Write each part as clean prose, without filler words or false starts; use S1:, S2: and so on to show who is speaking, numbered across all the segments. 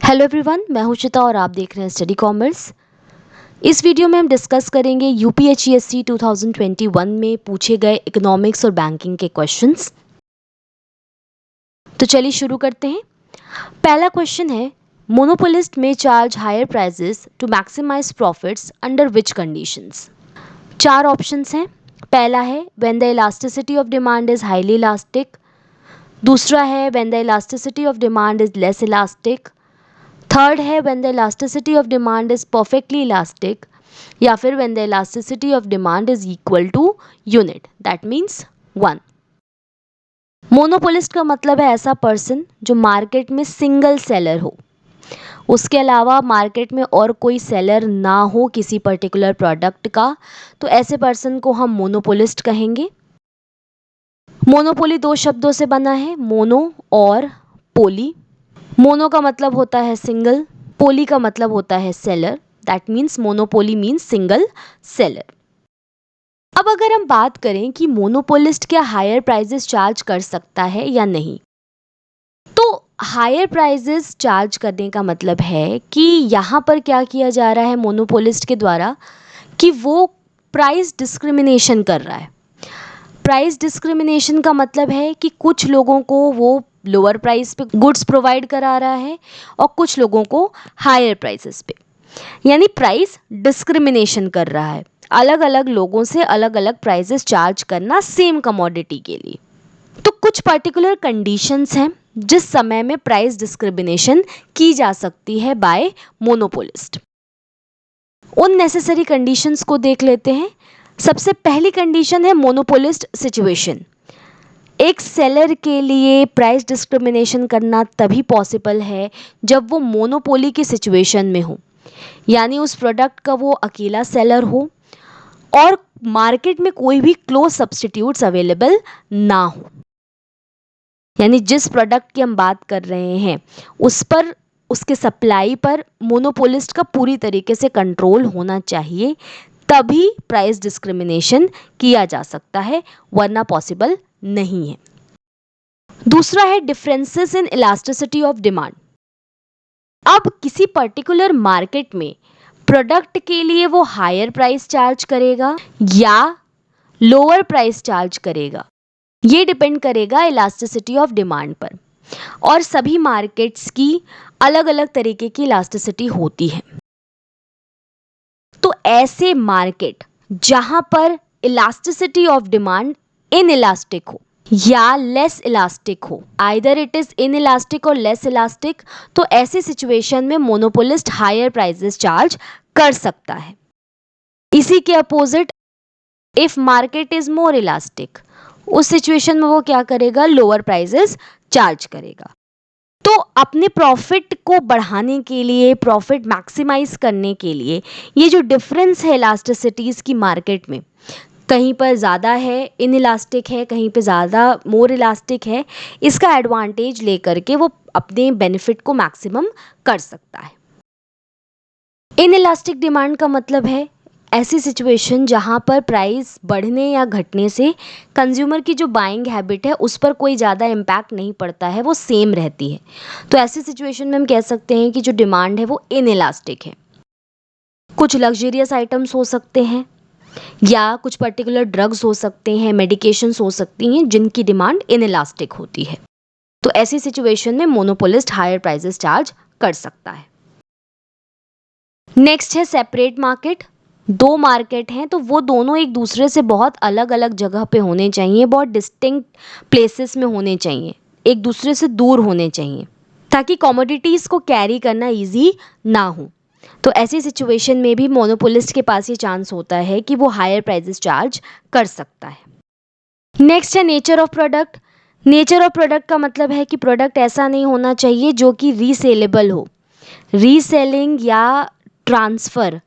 S1: Hello everyone, मैं हूं चिता और आप देख रहे हैं स्टडी कॉमर्स। इस वीडियो में हम डिस्कस करेंगे यूपीएचईएससी 2021 में पूछे गए इकोनॉमिक्स और बैंकिंग के क्वेश्चंस। तो चलिए शुरू करते हैं। पहला क्वेश्चन है, मोनोपोलिस्ट में charge higher prices to maximise profits under which conditions. चार ऑप्शंस हैं। पहला है when the elasticity of demand is highly elastic. दूसरा है when the elasticity of demand is less elastic. Third है when the elasticity of demand is perfectly elastic, या फिर when the elasticity of demand is equal to unit, that means 1। Monopolist का मतलब है ऐसा person जो मार्केट में single seller हो, उसके अलावा मार्केट में और कोई सेलर ना हो किसी पर्टिकुलर प्रोडक्ट का, तो ऐसे पर्सन को हम मोनोपोलिस्ट कहेंगे। मोनोपोली दो शब्दों से बना है, मोनो और पोली। मोनो का मतलब होता है सिंगल, पोली का मतलब होता है seller, that means monopoly means single seller. अब अगर हम बात करें कि मोनोपोलिस्ट क्या हायर प्राइजेस चार्ज कर सकता है या नहीं, तो हायर प्राइजेस चार्ज करने का मतलब है कि यहाँ पर क्या किया जा रहा है मोनोपोलिस्ट के द्वारा कि वो प्राइस डिस्क्रिमिनेशन कर रहा है। प्राइस डिस्क्रिमिनेशन का मतलब है कि कुछ लोगों को वो लोअर प्राइस पे गुड्स प्रोवाइड करा रहा है और कुछ लोगों को हायर प्राइसेस पे, यानी प्राइस डिस्क्रिमिनेशन कर रहा है, अलग अलग लोगों से अलग अलग प्राइसेस चार्ज करना सेम कमोडिटी के लिए। तो कुछ पर्टिकुलर कंडीशंस हैं जिस समय में प्राइस डिस्क्रिमिनेशन की जा सकती है बाय मोनोपोलिस्ट। उन नेसेसरी कंडीशंस को देख लेते हैं। सबसे पहली कंडीशन है मोनोपोलिस्ट सिचुएशन। एक सेलर के लिए प्राइस डिस्क्रिमिनेशन करना तभी पॉसिबल है जब वो मोनोपोली की सिचुएशन में हो, यानी उस प्रोडक्ट का वो अकेला सेलर हो और मार्केट में कोई भी क्लोज सब्स्टिट्यूट्स अवेलेबल ना हो। यानी जिस प्रोडक्ट की हम बात कर रहे हैं उस पर, उसके सप्लाई पर मोनोपोलिस्ट का पूरी तरीके से कंट्रोल होना चाहिए, तभी प्राइस डिस्क्रिमिनेशन किया जा सकता है, वरना पॉसिबल नहीं है। दूसरा है differences in elasticity of demand. अब किसी पर्टिकुलर मार्केट में प्रोडक्ट के लिए वो हायर प्राइस चार्ज करेगा या लोअर प्राइस चार्ज करेगा, ये डिपेंड करेगा इलास्टिसिटी ऑफ डिमांड पर। और सभी मार्केट्स की अलग अलग तरीके की इलास्टिसिटी होती है। तो ऐसे मार्केट जहां पर इलास्टिसिटी ऑफ डिमांड इनइलास्टिक हो या लेस इलास्टिक हो, आइदर इट इज इनइलास्टिक और लेस इलास्टिक, तो ऐसी सिचुएशन में मोनोपोलिस्ट हायर प्राइसेस चार्ज कर सकता है। इसी के opposite if market is more elastic, उस सिचुएशन में वो क्या करेगा, लोअर प्राइसेस चार्ज करेगा। तो अपने प्रॉफिट को बढ़ाने के लिए, प्रॉफिट मैक्सिमाइज करने के लिए, ये जो डिफरेंस है इलास्टिसिटीज की मार्केट में, कहीं पर ज़्यादा है इनइलास्टिक है, कहीं पे ज़्यादा मोर इलास्टिक है, इसका एडवांटेज लेकर के वो अपने बेनिफिट को मैक्सिमम कर सकता है। इनइलास्टिक डिमांड का मतलब है ऐसी सिचुएशन जहाँ पर प्राइस बढ़ने या घटने से कंज्यूमर की जो बाइंग हैबिट है उस पर कोई ज़्यादा इम्पैक्ट नहीं पड़ता है, वो सेम रहती है। तो ऐसी सिचुएशन में हम कह सकते हैं कि जो डिमांड है वो इनइलास्टिक है। कुछ लग्जरियस आइटम्स हो सकते हैं या कुछ पर्टिकुलर ड्रग्स हो सकते हैं, मेडिकेशंस हो सकती हैं जिनकी डिमांड इनइलास्टिक होती है। तो ऐसी सिचुएशन में मोनोपोलिस्ट हायर प्राइसेस चार्ज कर सकता है। नेक्स्ट है सेपरेट मार्केट। दो मार्केट हैं तो वो दोनों एक दूसरे से बहुत अलग अलग जगह पे होने चाहिए, बहुत डिस्टिंक्ट प्लेसेस में होने चाहिए, एक दूसरे से दूर होने चाहिए, ताकि कमोडिटीज़ को कैरी करना इजी ना हो। तो ऐसी सिचुएशन में भी मोनोपोलिस्ट के पास ये चांस होता है कि वो हायर प्राइसेस चार्ज कर सकता है। नेक्स्ट है nature of product. Nature of product का मतलब है कि प्रोडक्ट ऐसा नहीं होना चाहिए जो कि रीसेलेबल हो। रीसेलिंग या ट्रांसफ़र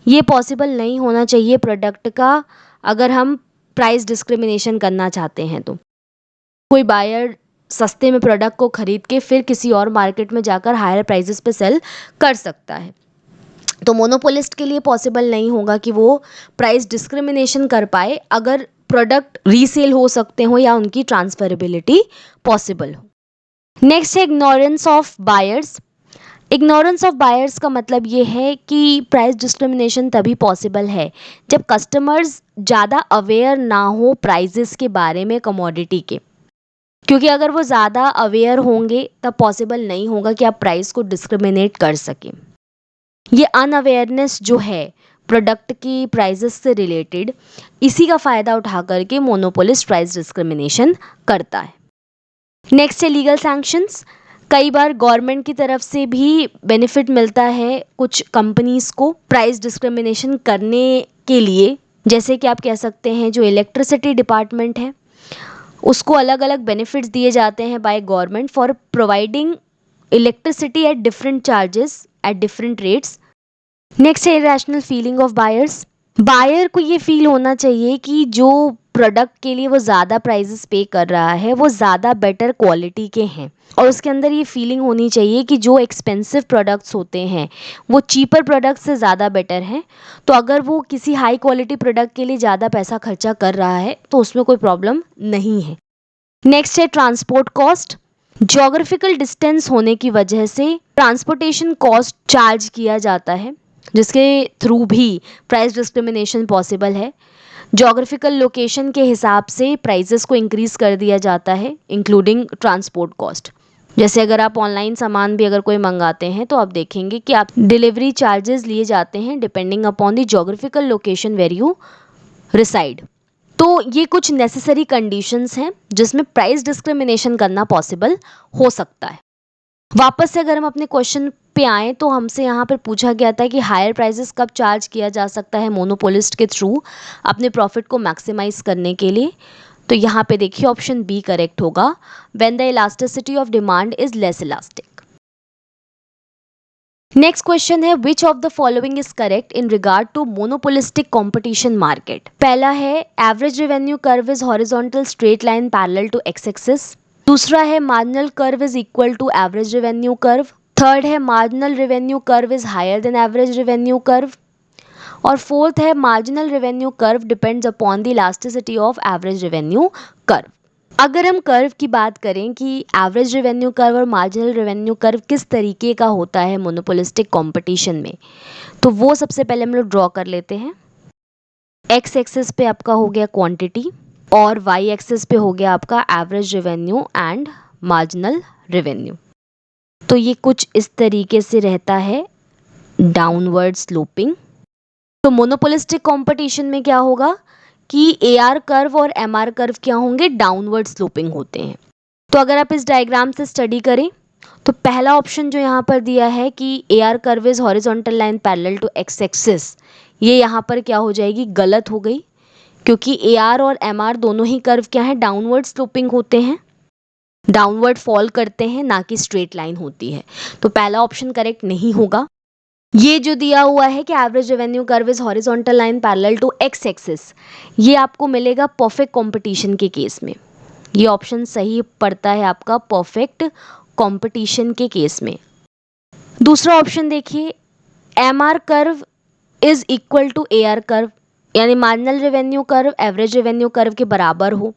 S1: ये पॉसिबल नहीं होना चाहिए प्रोडक्ट का, अगर हम प्राइस डिस्क्रिमिनेशन करना चाहते हैं। तो कोई बायर सस्ते में प्रोडक्ट को खरीद के फिर किसी और मार्केट में जाकर हायर प्राइसेस पे सेल कर सकता है। तो मोनोपोलिस्ट के लिए पॉसिबल नहीं होगा कि वो प्राइस डिस्क्रिमिनेशन कर पाए अगर प्रोडक्ट रीसेल हो सकते हो या उनकी ट्रांसफरेबिलिटी पॉसिबल हो। नेक्स्ट है ignorance of buyers. Ignorance of buyers का मतलब ये है कि प्राइस डिस्क्रिमिनेशन तभी पॉसिबल है जब कस्टमर्स ज़्यादा अवेयर ना हो प्राइजेस के बारे में कमोडिटी के, क्योंकि अगर वो ज़्यादा अवेयर होंगे तब पॉसिबल नहीं होगा कि आप प्राइस को डिस्क्रिमिनेट कर सकें। ये अनअवेयरनेस जो है प्रोडक्ट की प्राइजेस से रिलेटेड, इसी का फ़ायदा उठा करके मोनोपोलिस्ट प्राइस डिस्क्रिमिनेशन करता है। नेक्स्ट है लीगल सैंक्शंस। कई बार गवर्नमेंट की तरफ से भी बेनिफिट मिलता है कुछ कंपनीज को प्राइस डिस्क्रिमिनेशन करने के लिए, जैसे कि आप कह सकते हैं जो इलेक्ट्रिसिटी डिपार्टमेंट है उसको अलग अलग बेनिफिट्स दिए जाते हैं by government for providing electricity at different charges at different rates. Next है irrational feeling of buyers. Buyer को ये फील होना चाहिए कि जो प्रोडक्ट के लिए वो ज़्यादा प्राइजेस पे कर रहा है वो ज़्यादा बेटर क्वालिटी के हैं, और उसके अंदर ये फीलिंग होनी चाहिए कि जो एक्सपेंसिव प्रोडक्ट्स होते हैं वो चीपर प्रोडक्ट्स से ज़्यादा बेटर हैं। तो अगर वो किसी हाई क्वालिटी प्रोडक्ट के लिए ज़्यादा पैसा खर्चा कर रहा है तो उसमें कोई प्रॉब्लम नहीं है। नेक्स्ट है ट्रांसपोर्ट कॉस्ट। ज्योग्राफिकल डिस्टेंस होने की वजह से ट्रांसपोर्टेशन कॉस्ट चार्ज किया जाता है जिसके थ्रू भी प्राइस डिस्क्रिमिनेशन पॉसिबल है। ज्योग्राफिकल लोकेशन के हिसाब से प्राइजेस को इंक्रीज कर दिया जाता है इंक्लूडिंग ट्रांसपोर्ट कॉस्ट। जैसे अगर आप ऑनलाइन सामान भी अगर कोई मंगाते हैं तो आप देखेंगे कि आप डिलीवरी चार्जेस लिए जाते हैं depending upon the geographical location where you reside. तो ये कुछ नेसेसरी कंडीशंस हैं जिसमें प्राइस डिस्क्रिमिनेशन करना पॉसिबल हो सकता है। वापस से अगर हम अपने क्वेश्चन पे आएँ तो हमसे यहाँ पर पूछा गया था कि हायर प्राइसेस कब चार्ज किया जा सकता है मोनोपोलिस्ट के थ्रू अपने प्रॉफिट को मैक्सिमाइज करने के लिए। तो यहाँ पे देखिए ऑप्शन बी करेक्ट होगा, when the elasticity of demand is less elastic. Next question है which of the following is correct in regard to monopolistic competition market. पहला है average revenue curve is horizontal straight line parallel to X axis. दूसरा है marginal curve is equal to average revenue curve. Third है marginal revenue curve is higher than average revenue curve. और fourth है marginal revenue curve depends upon the elasticity of average revenue curve. अगर हम curve की बात करें कि average revenue curve और मार्जिनल रेवेन्यू कर्व किस तरीके का होता है मोनोपोलिस्टिक कंपटीशन में, तो वो सबसे पहले हम लोग ड्रॉ कर लेते हैं। एक्स एक्सिस पे आपका हो गया क्वांटिटी और वाई एक्सिस पे हो गया आपका average revenue and marginal revenue. तो ये कुछ इस तरीके से रहता है डाउनवर्ड स्लोपिंग। तो मोनोपोलिस्टिक कंपटीशन में क्या होगा कि ए आर कर्व और एम आर कर्व क्या होंगे, डाउनवर्ड स्लोपिंग होते हैं। तो अगर आप इस डायग्राम से स्टडी करें तो पहला ऑप्शन जो यहाँ पर दिया है कि A R curve is horizontal line parallel to X axis, ये यहाँ पर क्या हो जाएगी, गलत हो गई, क्योंकि ए आर और एम आर दोनों ही कर्व क्या है, डाउनवर्ड स्लोपिंग होते हैं, डाउनवर्ड फॉल करते हैं, ना कि स्ट्रेट लाइन होती है। तो पहला ऑप्शन करेक्ट नहीं होगा। ये जो दिया हुआ है कि average revenue curve is horizontal line parallel to X axis, ये आपको मिलेगा परफेक्ट कंपटीशन के केस में। ये ऑप्शन सही पड़ता है आपका परफेक्ट कंपटीशन के केस में। दूसरा ऑप्शन देखिए, M R curve is equal to A R curve, यानी marginal revenue curve average revenue curve के बराबर हो,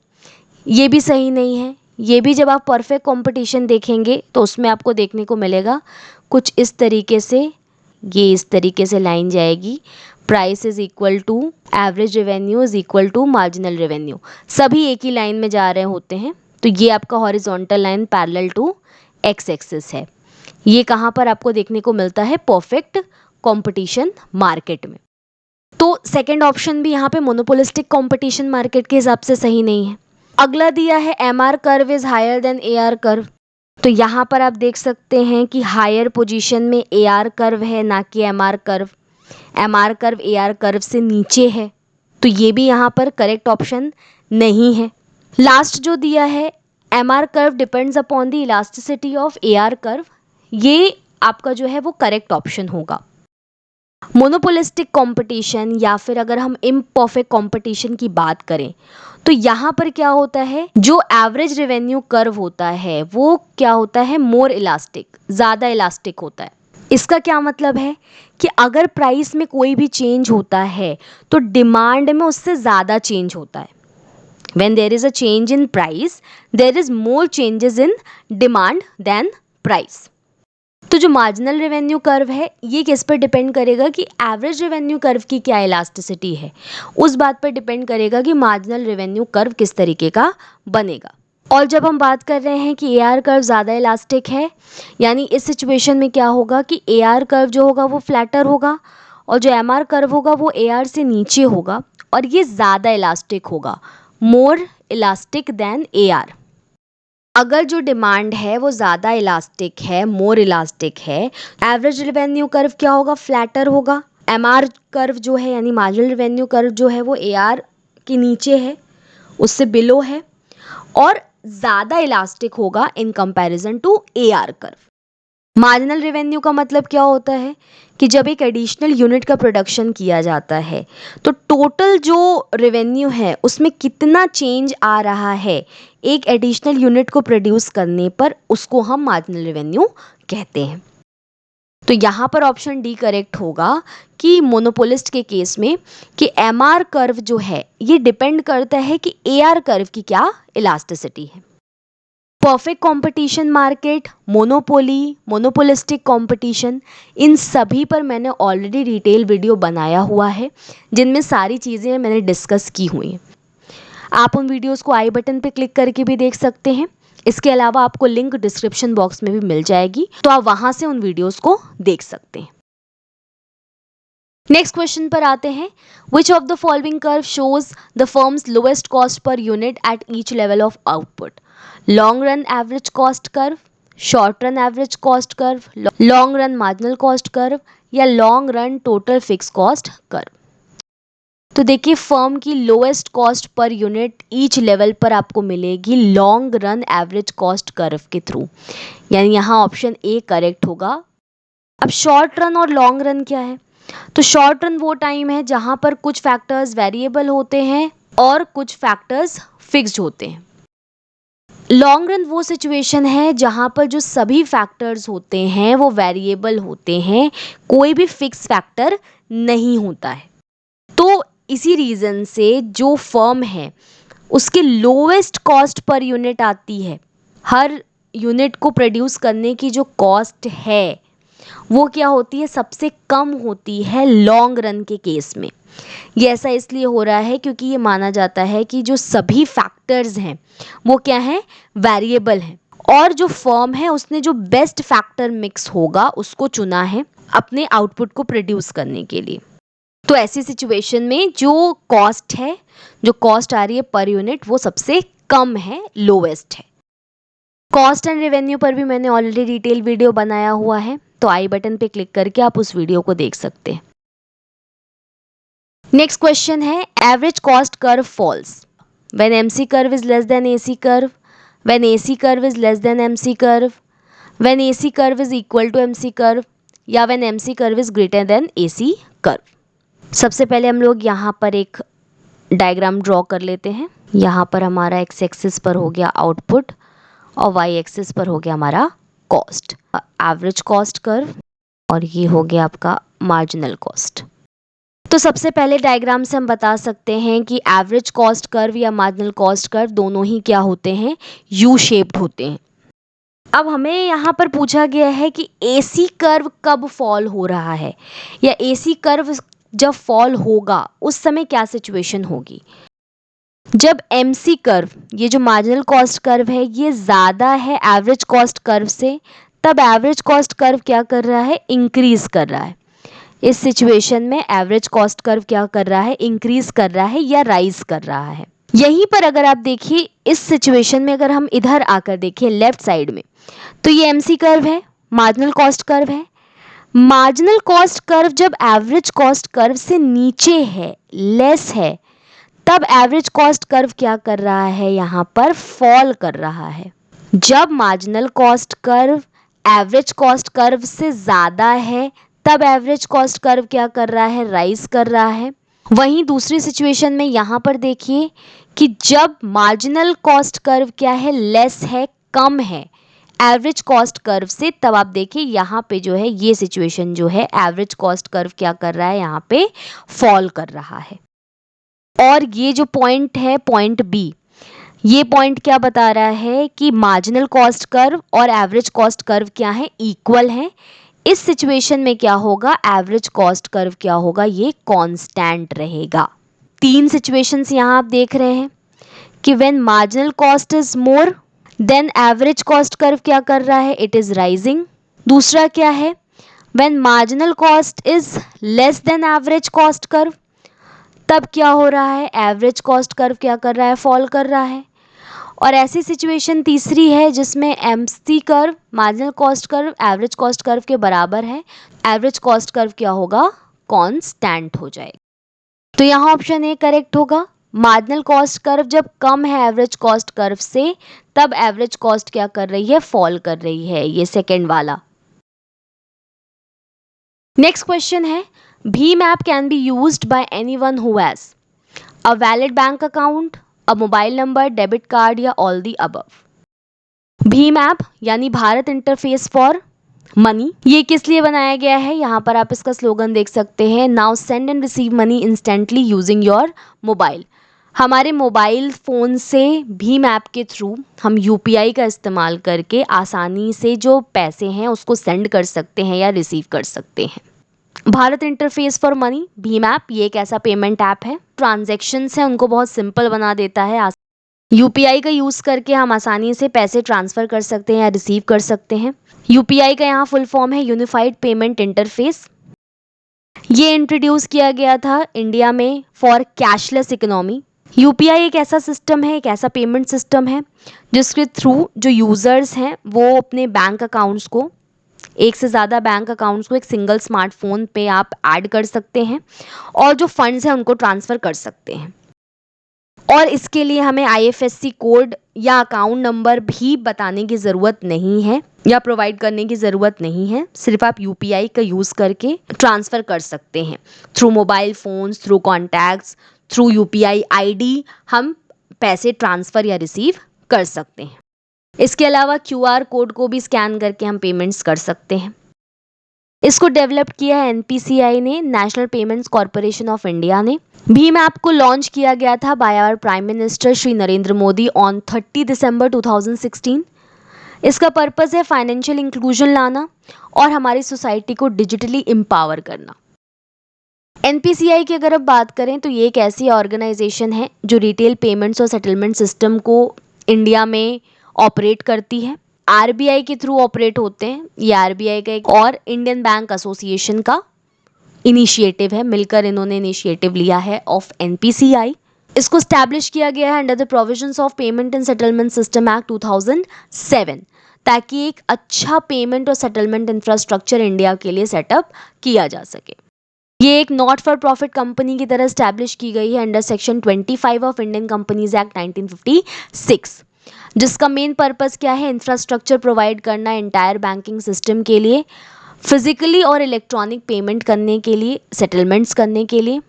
S1: ये भी सही नहीं है। ये भी जब आप परफेक्ट कंपटीशन देखेंगे तो उसमें आपको देखने को मिलेगा कुछ इस तरीके से, ये इस तरीके से लाइन जाएगी, price is equal to average revenue is equal to marginal revenue, सभी एक ही लाइन में जा रहे होते हैं। तो ये आपका horizontal line parallel to X axis है। ये कहाँ पर आपको देखने को मिलता है, परफेक्ट कंपटीशन मार्केट में। तो सेकंड ऑप्शन भी यहाँ पे मोनोपोलिस्टिक कंपटीशन मार्केट के हिसाब से सही नहीं है। अगला दिया है M R curve is higher than A R curve. तो यहाँ पर आप देख सकते हैं कि हायर पोजीशन में ए आर कर्व है ना कि M R curve. M R curve A R curve से नीचे है, तो ये भी यहाँ पर करेक्ट ऑप्शन नहीं है। लास्ट जो दिया है M R curve depends upon the elasticity of A R curve, ये आपका जो है वो करेक्ट ऑप्शन होगा। मोनोपोलिस्टिक कंपटीशन या फिर अगर हम इम्परफेक्ट कंपटीशन की बात करें तो यहाँ पर क्या होता है, जो एवरेज रेवेन्यू कर्व होता है वो क्या होता है, मोर इलास्टिक, ज़्यादा इलास्टिक होता है। इसका क्या मतलब है कि अगर प्राइस में कोई भी चेंज होता है तो डिमांड में उससे ज़्यादा चेंज होता है। When there is a change in price, there is more changes in demand than price. तो जो मार्जिनल रेवेन्यू कर्व है ये किस पर डिपेंड करेगा कि एवरेज रेवेन्यू कर्व की क्या इलास्टिसिटी है, उस बात पर डिपेंड करेगा कि मार्जिनल रेवेन्यू कर्व किस तरीके का बनेगा। और जब हम बात कर रहे हैं कि एआर कर्व ज़्यादा इलास्टिक है, यानी इस सिचुएशन में क्या होगा कि एआर कर्व जो होगा वो फ्लैटर होगा और जो एमआर कर्व होगा वो एआर से नीचे होगा और ये ज़्यादा इलास्टिक होगा, मोर इलास्टिक देन एआर। अगर जो डिमांड है वो ज़्यादा इलास्टिक है, मोर इलास्टिक है, एवरेज रेवेन्यू कर्व क्या होगा, फ्लैटर होगा। एमआर कर्व जो है यानी मार्जिनल रेवेन्यू कर्व जो है वो एआर के नीचे है, उससे बिलो है और ज़्यादा इलास्टिक होगा in comparison to AR curve. Marginal revenue का मतलब क्या होता है कि जब एक एडिशनल यूनिट का प्रोडक्शन किया जाता है तो टोटल जो रेवेन्यू है उसमें कितना चेंज आ रहा है एक एडिशनल यूनिट को प्रोड्यूस करने पर, उसको हम मार्जिनल रेवेन्यू कहते हैं। तो यहाँ पर ऑप्शन डी करेक्ट होगा कि मोनोपोलिस्ट के केस में कि एमआर कर्व जो है ये डिपेंड करता है कि एआर कर्व की क्या इलास्टिसिटी है। Perfect competition market, monopoly, monopolistic competition, इन सभी पर मैंने ऑलरेडी डिटेल वीडियो बनाया हुआ है जिनमें सारी चीज़ें मैंने डिस्कस की हुई हैं। आप उन वीडियोस को आई बटन पे क्लिक करके भी देख सकते हैं। इसके अलावा आपको लिंक डिस्क्रिप्शन बॉक्स में भी मिल जाएगी, तो आप वहां से उन वीडियोस को देख सकते हैं। नेक्स्ट क्वेश्चन पर आते हैं। Which of the following curve shows the firm's lowest cost per unit at each level of output? Long run average cost curve, short run average cost curve, long run marginal cost curve या long run total fix cost curve? तो देखिए firm की lowest cost per unit each level पर आपको मिलेगी long run average cost curve के through, यानी यहाँ ऑप्शन ए करेक्ट होगा। अब शॉर्ट रन और लॉन्ग रन क्या है? तो शॉर्ट रन वो टाइम है जहां पर कुछ फैक्टर्स वेरिएबल होते हैं और कुछ फैक्टर्स फिक्स्ड होते हैं। लॉन्ग रन वो सिचुएशन है जहां पर जो सभी फैक्टर्स होते हैं वो वेरिएबल होते हैं, कोई भी फिक्स फैक्टर नहीं होता है। तो इसी रीज़न से जो फर्म है उसके लोएस्ट कॉस्ट पर यूनिट आती है, हर यूनिट को प्रोड्यूस करने की जो कॉस्ट है वो क्या होती है, सबसे कम होती है लॉन्ग रन के केस में। ये ऐसा इसलिए हो रहा है क्योंकि ये माना जाता है कि जो सभी फैक्टर्स हैं वो क्या हैं, वेरिएबल हैं और जो फर्म है उसने जो बेस्ट फैक्टर मिक्स होगा उसको चुना है अपने आउटपुट को प्रोड्यूस करने के लिए। तो ऐसी सिचुएशन में जो कॉस्ट है, जो कॉस्ट आ रही है पर यूनिट, वो सबसे कम है, लोवेस्ट है। कॉस्ट एंड रेवेन्यू पर भी मैंने ऑलरेडी डिटेल वीडियो बनाया हुआ है, तो आई बटन पे क्लिक करके आप उस वीडियो को देख सकते हैं। नेक्स्ट क्वेश्चन है average cost curve falls when MC curve is less than AC curve, when AC curve is less than MC curve, when AC curve is equal to MC curve या when MC curve is greater than AC curve. सबसे पहले हम लोग यहाँ पर एक diagram draw कर लेते हैं। यहाँ पर हमारा एक्स एक्सिस पर हो गया आउटपुट और वाई एक्सिस पर हो गया हमारा कॉस्ट, एवरेज कॉस्ट कर्व, और ये हो गया आपका मार्जिनल कॉस्ट। तो सबसे पहले डायग्राम से हम बता सकते हैं कि एवरेज कॉस्ट कर्व या मार्जिनल कॉस्ट कर्व दोनों ही क्या होते हैं, यू शेप्ड होते हैं। अब हमें यहाँ पर पूछा गया है कि एसी कर्व कब फॉल हो रहा है या एसी कर्व जब फॉल होगा उस समय क्या सिचुएशन होगी। जब एमसी कर्व, ये जो मार्जिनल कॉस्ट कर्व है, ये ज़्यादा है एवरेज कॉस्ट कर्व से, तब एवरेज कॉस्ट कर्व क्या कर रहा है, इंक्रीज कर रहा है। इस सिचुएशन में एवरेज कॉस्ट कर्व क्या कर रहा है, इंक्रीज कर रहा है या राइज कर रहा है। यहीं पर अगर आप देखिए इस सिचुएशन में, अगर हम इधर आकर देखिए लेफ्ट साइड में, तो ये एमसी कर्व है, मार्जिनल कॉस्ट कर्व है। मार्जिनल कॉस्ट कर्व जब एवरेज कॉस्ट कर्व से नीचे है, लेस है, तब एवरेज कॉस्ट कर्व क्या कर रहा है, यहाँ पर फॉल कर रहा है। जब marginal cost curve average cost curve से ज़्यादा है तब एवरेज कॉस्ट कर्व क्या कर रहा है, राइज कर रहा है। वहीं दूसरी सिचुएशन में यहाँ पर देखिए कि जब मार्जिनल कॉस्ट कर्व क्या है, लेस है, कम है एवरेज कॉस्ट कर्व से, तब आप देखिए यहाँ पे जो है ये सिचुएशन जो है एवरेज कॉस्ट कर्व क्या कर रहा है, यहाँ पे फॉल कर रहा है। और ये जो पॉइंट है, पॉइंट बी, ये पॉइंट क्या बता रहा है कि मार्जिनल कॉस्ट कर्व और एवरेज कॉस्ट कर्व क्या है, इक्वल हैं। इस सिचुएशन में क्या होगा, एवरेज कॉस्ट कर्व क्या होगा, ये कांस्टेंट रहेगा। तीन सिचुएशंस यहाँ आप देख रहे हैं कि when marginal cost is more than average cost curve क्या कर रहा है, इट इज राइजिंग। दूसरा क्या है, when marginal cost is less then average cost curve, तब क्या हो रहा है, एवरेज कॉस्ट कर्व क्या कर रहा है, फॉल कर रहा है। और ऐसी सिचुएशन तीसरी है जिसमें MC curve, marginal cost curve average cost curve के बराबर है, एवरेज कॉस्ट कर्व क्या होगा, कांस्टेंट हो जाएगा। तो यहाँ ऑप्शन ए करेक्ट होगा। मार्जिनल कॉस्ट कर्व जब कम है एवरेज कॉस्ट कर्व से, तब एवरेज कॉस्ट क्या कर रही है, फॉल कर रही है, ये सेकेंड वाला। नेक्स्ट क्वेश्चन है, भीम app can be used by anyone who has a valid bank account, a mobile number, debit card या ऑल दी अबव। भीम ऐप यानी भारत इंटरफेस फॉर मनी, ये किस लिए बनाया गया है, यहाँ पर आप इसका स्लोगन देख सकते हैं, now send and receive money instantly using your mobile. हमारे मोबाइल फ़ोन से भीम ऐप के थ्रू हम यूपीआई का इस्तेमाल करके आसानी से जो पैसे हैं उसको सेंड कर सकते हैं या रिसीव कर सकते हैं। Bharat interface for money Bhim app ये एक ऐसा पेमेंट ऐप है, ट्रांजैक्शंस हैं उनको बहुत सिंपल बना देता है। यूपीआई का यूज़ करके हम आसानी से पैसे ट्रांसफ़र कर सकते हैं या रिसीव कर सकते हैं। यूपीआई का यहाँ फुल फॉर्म है यूनिफाइड पेमेंट इंटरफेस। ये इंट्रोड्यूस किया गया था इंडिया में फॉर कैशलेस इकोनॉमी। यूपीआई एक ऐसा सिस्टम है, एक ऐसा पेमेंट सिस्टम है जिसके थ्रू जो यूज़र्स हैं वो अपने बैंक अकाउंट्स को, एक से ज़्यादा बैंक अकाउंट्स को एक सिंगल स्मार्टफोन पे आप ऐड कर सकते हैं और जो फंड्स हैं उनको ट्रांसफ़र कर सकते हैं। और इसके लिए हमें आईएफएससी कोड या अकाउंट नंबर भी बताने की ज़रूरत नहीं है या प्रोवाइड करने की ज़रूरत नहीं है, सिर्फ आप यूपीआई का यूज़ करके ट्रांसफ़र कर सकते हैं through mobile phones, through contacts, through UPI ID हम पैसे ट्रांसफ़र या रिसीव कर सकते हैं। इसके अलावा क्यूआर कोड को भी स्कैन करके हम पेमेंट्स कर सकते हैं। इसको डेवलप किया है एनपीसीआई ने, national payments corporation of India ने। भीम ऐप को लॉन्च किया गया था by our prime minister Shri Narendra Modi on 30 December 2016। इसका पर्पस है फाइनेंशियल इंक्लूजन लाना और हमारी सोसाइटी को डिजिटली एम्पावर करना। एनपीसीआई की अगर अब बात करें तो ये एक ऐसी ऑर्गेनाइजेशन है जो रिटेल पेमेंट्स और सेटलमेंट सिस्टम को इंडिया में ऑपरेट करती है, आरबीआई के थ्रू ऑपरेट होते हैं। ये आरबीआई का एक और इंडियन बैंक एसोसिएशन का इनिशिएटिव है, मिलकर इन्होंने इनिशिएटिव लिया है ऑफ एनपीसीआई। इसको स्टैब्लिश किया गया है under the provisions of payment and settlement system act 2007, ताकि एक अच्छा पेमेंट और सेटलमेंट इंफ्रास्ट्रक्चर इंडिया के लिए सेटअप किया जा सके। ये एक नॉट फॉर प्रॉफिट कंपनी की तरह स्टैब्लिश की गई है under section 25 of Indian companies act 1956, जिसका मेन पर्पस क्या है, इंफ्रास्ट्रक्चर प्रोवाइड करना एंटायर बैंकिंग सिस्टम के लिए, फिजिकली और इलेक्ट्रॉनिक पेमेंट करने के लिए, सेटलमेंट्स करने के लिए,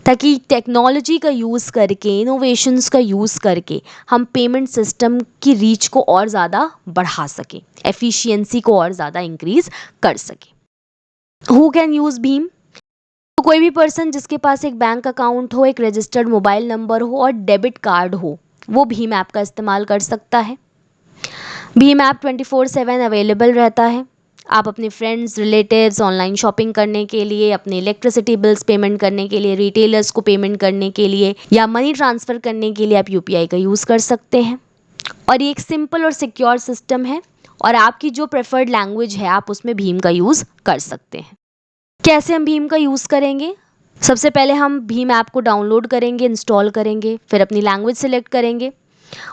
S1: ताकि टेक्नोलॉजी का यूज़ करके, इनोवेशंस का यूज़ करके हम पेमेंट सिस्टम की रीच को और ज़्यादा बढ़ा सकें, एफिशिएंसी को और ज़्यादा इंक्रीज कर सकें। Who can use Bhim? तो कोई भी पर्सन जिसके पास एक बैंक अकाउंट हो, एक रजिस्टर्ड मोबाइल नंबर हो और डेबिट कार्ड हो, वो भीम ऐप का इस्तेमाल कर सकता है। भीम ऐप 24/7 अवेलेबल रहता है। आप अपने फ्रेंड्स, रिलेटिव्स, ऑनलाइन शॉपिंग करने के लिए, अपने इलेक्ट्रिसिटी बिल्स पेमेंट करने के लिए, रिटेलर्स को पेमेंट करने के लिए या मनी ट्रांसफ़र करने के लिए आप यूपीआई का यूज़ कर सकते हैं। और ये एक सिंपल और सिक्योर सिस्टम है और आपकी जो प्रेफर्ड लैंग्वेज है आप उसमें भीम का यूज़ कर सकते हैं। कैसे हम भीम का यूज़ करेंगे? सबसे पहले हम भीम ऐप को डाउनलोड करेंगे, इंस्टॉल करेंगे, फिर अपनी लैंग्वेज सेलेक्ट करेंगे,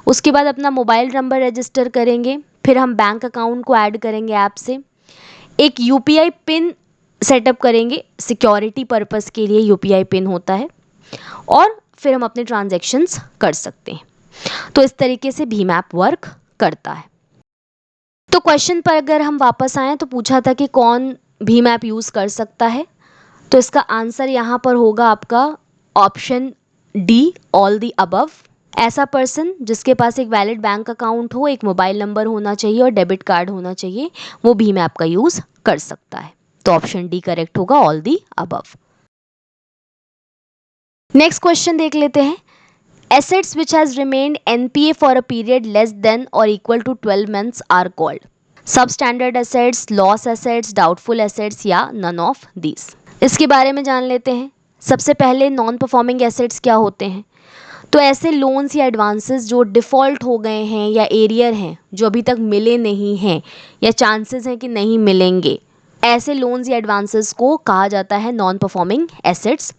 S1: उसके बाद अपना मोबाइल नंबर रजिस्टर करेंगे, फिर हम बैंक अकाउंट को ऐड करेंगे ऐप से, एक यूपीआई पिन सेटअप करेंगे, सिक्योरिटी पर्पस के लिए यूपीआई पिन होता है, और फिर हम अपने ट्रांजैक्शंस कर सकते हैं। तो इस तरीके से भीम ऐप वर्क करता है। तो क्वेश्चन पर अगर हम वापस आएँ तो पूछा था कि कौन भीम ऐप यूज़ कर सकता है, तो इसका आंसर यहाँ पर होगा आपका option D, all the above. ऐसा पर्सन जिसके पास एक वैलिड बैंक अकाउंट हो, एक मोबाइल नंबर होना चाहिए और डेबिट कार्ड होना चाहिए, वो भीम ऐप का यूज़ कर सकता है। तो ऑप्शन डी करेक्ट होगा, all the above. Next question देख लेते हैं, Assets which has remained NPA for a period less than or equal to 12 months are called substandard assets, loss assets, doubtful assets या none of these। इसके बारे में जान लेते हैं। सबसे पहले नॉन परफॉर्मिंग एसेट्स क्या होते हैं? तो ऐसे लोन्स या एडवांसेस जो डिफ़ॉल्ट हो गए हैं या एरियर हैं, जो अभी तक मिले नहीं हैं या चांसेस हैं कि नहीं मिलेंगे, ऐसे लोन्स या एडवांसेस को कहा जाता है नॉन परफॉर्मिंग एसेट्स,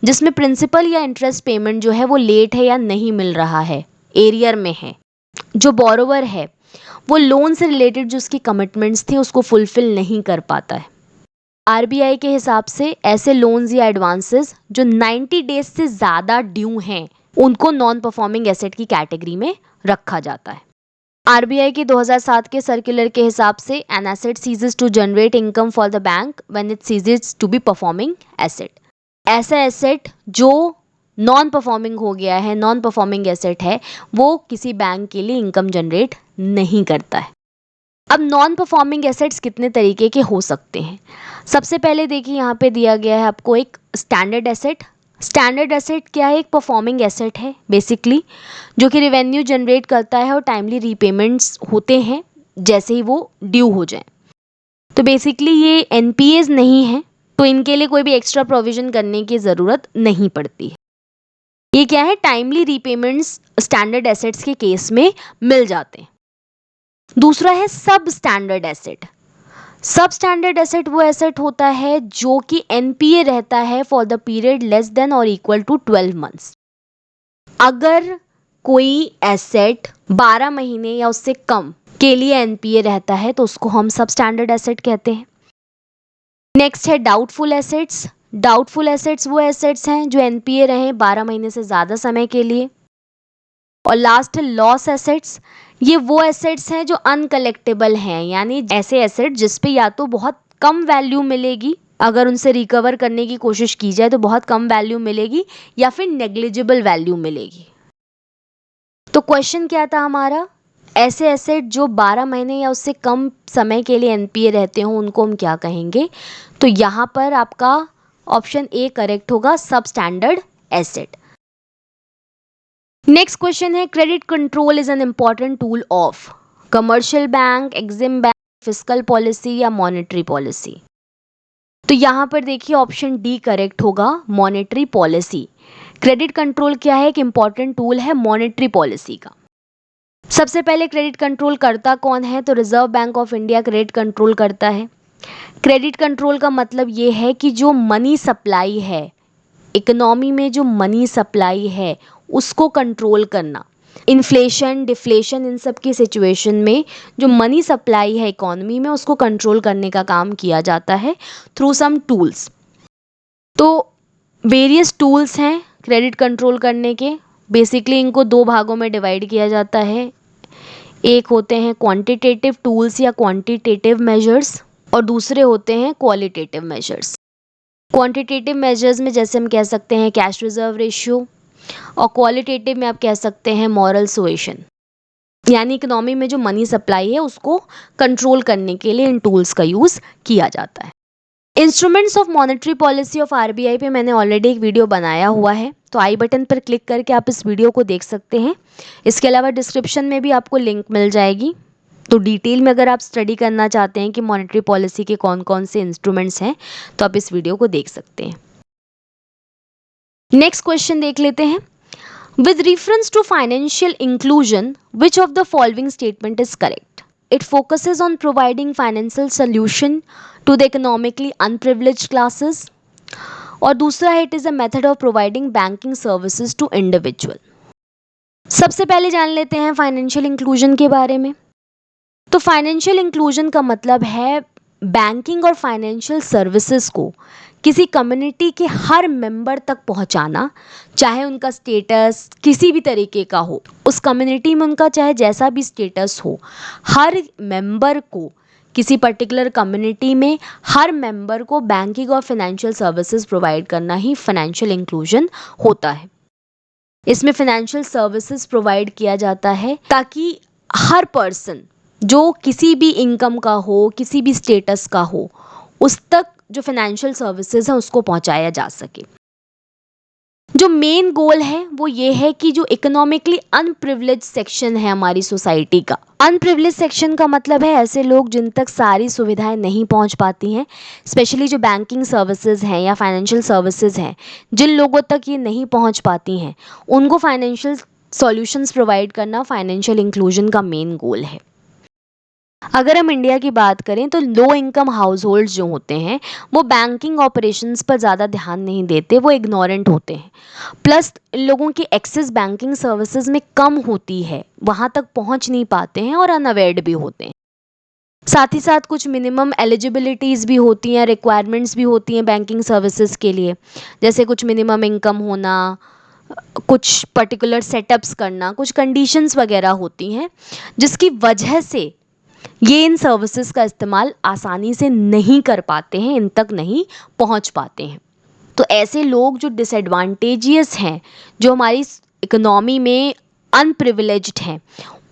S1: जिसमें प्रिंसिपल या इंटरेस्ट पेमेंट जो है वो लेट है या नहीं मिल रहा है, एरियर में है। जो बोरोवर है वो लोन से रिलेटेड जो उसकी कमिटमेंट्स थी उसको फुलफिल नहीं कर पाता है। आरबीआई के हिसाब से ऐसे लोन्स या एडवांसेस जो 90 डेज से ज़्यादा ड्यू हैं उनको नॉन परफॉर्मिंग एसेट की कैटेगरी में रखा जाता है। आरबीआई के 2007 के सर्कुलर के हिसाब से an asset ceases to generate income for the bank when it ceases to be performing asset. ऐसा एसेट जो नॉन परफॉर्मिंग हो गया है, नॉन परफॉर्मिंग एसेट है, वो किसी बैंक के लिए इनकम जनरेट नहीं करता है। अब नॉन परफॉर्मिंग एसेट्स कितने तरीके के हो सकते हैं? सबसे पहले देखिए यहाँ पे दिया गया है आपको एक स्टैंडर्ड एसेट। स्टैंडर्ड एसेट क्या है? एक परफॉर्मिंग एसेट है बेसिकली, जो कि रेवेन्यू जनरेट करता है और टाइमली रीपेमेंट्स होते हैं जैसे ही वो ड्यू हो जाए। तो बेसिकली ये एनपीएज नहीं है, तो इनके लिए कोई भी एक्स्ट्रा प्रोविजन करने की ज़रूरत नहीं पड़ती है। ये क्या है? टाइमली रीपेमेंट्स स्टैंडर्ड एसेट्स के केस में मिल जाते हैं। दूसरा है सब स्टैंडर्ड एसेट। सब स्टैंडर्ड एसेट वो एसेट होता है जो कि एनपीए रहता है for the period less than और इक्वल टू 12 मंथ्स। अगर कोई एसेट 12 महीने या उससे कम के लिए एनपीए रहता है तो उसको हम सब स्टैंडर्ड एसेट कहते हैं। नेक्स्ट है डाउटफुल एसेट्स। डाउटफुल एसेट्स वो एसेट्स हैं जो एनपीए रहे 12 महीने से ज़्यादा समय के लिए। और लास्ट है लॉस एसेट्स। ये वो एसेट्स हैं जो अनकलेक्टेबल हैं, यानी ऐसे एसेट जिस पे या तो बहुत कम वैल्यू मिलेगी, अगर उनसे रिकवर करने की कोशिश की जाए तो बहुत कम वैल्यू मिलेगी, या फिर नेग्लिजिबल वैल्यू मिलेगी। तो क्वेश्चन क्या था हमारा? ऐसे एसेट जो 12 महीने या उससे कम समय के लिए एनपीए रहते हो उनको हम क्या कहेंगे? तो यहाँ पर आपका ऑप्शन ए करेक्ट होगा, सब स्टैंडर्ड एसेट। नेक्स्ट क्वेश्चन है credit control is an important tool of commercial bank, EXIM bank, fiscal policy या मॉनेटरी पॉलिसी। तो यहाँ पर देखिए ऑप्शन डी करेक्ट होगा, मॉनेटरी पॉलिसी। क्रेडिट कंट्रोल क्या है? एक इंपॉर्टेंट टूल है मॉनेटरी पॉलिसी का। सबसे पहले क्रेडिट कंट्रोल करता कौन है? तो reserve bank of India credit control करता है। क्रेडिट कंट्रोल का मतलब ये है कि जो मनी सप्लाई है, इकोनॉमी में जो मनी सप्लाई है उसको कंट्रोल करना। इन्फ्लेशन, डिफ्लेशन, इन सब की सिचुएशन में जो मनी सप्लाई है इकोनॉमी में उसको कंट्रोल करने का काम किया जाता है थ्रू सम टूल्स। तो वेरियस टूल्स हैं क्रेडिट कंट्रोल करने के। बेसिकली इनको दो भागों में डिवाइड किया जाता है। एक होते हैं क्वांटिटेटिव टूल्स या क्वांटिटेटिव मेजर्स, और दूसरे होते हैं क्वालिटेटिव मेजर्स। क्वांटिटेटिव मेजर्स में जैसे हम कह सकते हैं कैश रिजर्व रेशियो, और क्वालिटेटिव में आप कह सकते हैं मॉरल सुएशन, यानी इकोनॉमी में जो मनी सप्लाई है उसको कंट्रोल करने के लिए इन टूल्स का यूज़ किया जाता है। Instruments of monetary policy of RBI पे मैंने ऑलरेडी एक वीडियो बनाया हुआ है, तो आई बटन पर क्लिक करके आप इस वीडियो को देख सकते हैं। इसके अलावा डिस्क्रिप्शन में भी आपको लिंक मिल जाएगी। तो डिटेल में अगर आप स्टडी करना चाहते हैं कि मॉनेटरी पॉलिसी के कौन कौन से इंस्ट्रूमेंट्स हैं तो आप इस वीडियो को देख सकते हैं। नेक्स्ट क्वेश्चन देख लेते हैं। With reference to financial inclusion which of the following statement is correct? It focuses on providing financial solution to the economically unprivileged classes, और दूसरा है it is a method of providing banking services to individual. सबसे पहले जान लेते हैं financial inclusion के बारे में। तो फाइनेंशियल इंक्लूजन का मतलब है बैंकिंग और फाइनेंशियल सर्विसेज को किसी कम्युनिटी के हर मेंबर तक पहुंचाना, चाहे उनका स्टेटस किसी भी तरीके का हो, उस कम्युनिटी में उनका चाहे जैसा भी स्टेटस हो, हर मेंबर को, किसी पर्टिकुलर कम्युनिटी में हर मेंबर को बैंकिंग और फाइनेंशियल सर्विसेज प्रोवाइड करना ही फाइनेंशियल इंक्लूजन होता है। इसमें फाइनेंशियल सर्विसेज प्रोवाइड किया जाता है ताकि हर पर्सन जो किसी भी इनकम का हो, किसी भी स्टेटस का हो, उस तक जो फाइनेंशियल सर्विसेज हैं उसको पहुंचाया जा सके। जो मेन गोल है वो ये है कि जो इकोनॉमिकली अनप्रिविलेज सेक्शन है हमारी सोसाइटी का, अनप्रिविलेज सेक्शन का मतलब है ऐसे लोग जिन तक सारी सुविधाएं नहीं पहुंच पाती हैं, स्पेशली जो बैंकिंग सर्विसेज हैं या फाइनेंशियल सर्विसेज हैं, जिन लोगों तक ये नहीं पहुंच पाती हैं उनको फाइनेंशियल सॉल्यूशंस प्रोवाइड करना फाइनेंशियल इंक्लूजन का मेन गोल है। अगर हम इंडिया की बात करें तो लो इनकम हाउस होल्ड जो होते हैं वो बैंकिंग ऑपरेशंस पर ज़्यादा ध्यान नहीं देते, वो इग्नोरेंट होते हैं। प्लस इन लोगों की एक्सेस बैंकिंग सर्विसेज में कम होती है, वहाँ तक पहुँच नहीं पाते हैं और अनअवेयर्ड भी होते हैं। साथ ही साथ कुछ मिनिमम एलिजिबिलिटीज़ भी होती हैं, रिक्वायरमेंट्स भी होती हैं बैंकिंग सर्विसेज के लिए, जैसे कुछ मिनिमम इनकम होना, कुछ पर्टिकुलर सेटअप्स करना, कुछ कंडीशंस वगैरह होती हैं जिसकी वजह से ये इन सर्विसेज का इस्तेमाल आसानी से नहीं कर पाते हैं, इन तक नहीं पहुंच पाते हैं। तो ऐसे लोग जो डिसएडवांटेजियस हैं, जो हमारी इकोनॉमी में अनप्रिविलेज्ड हैं,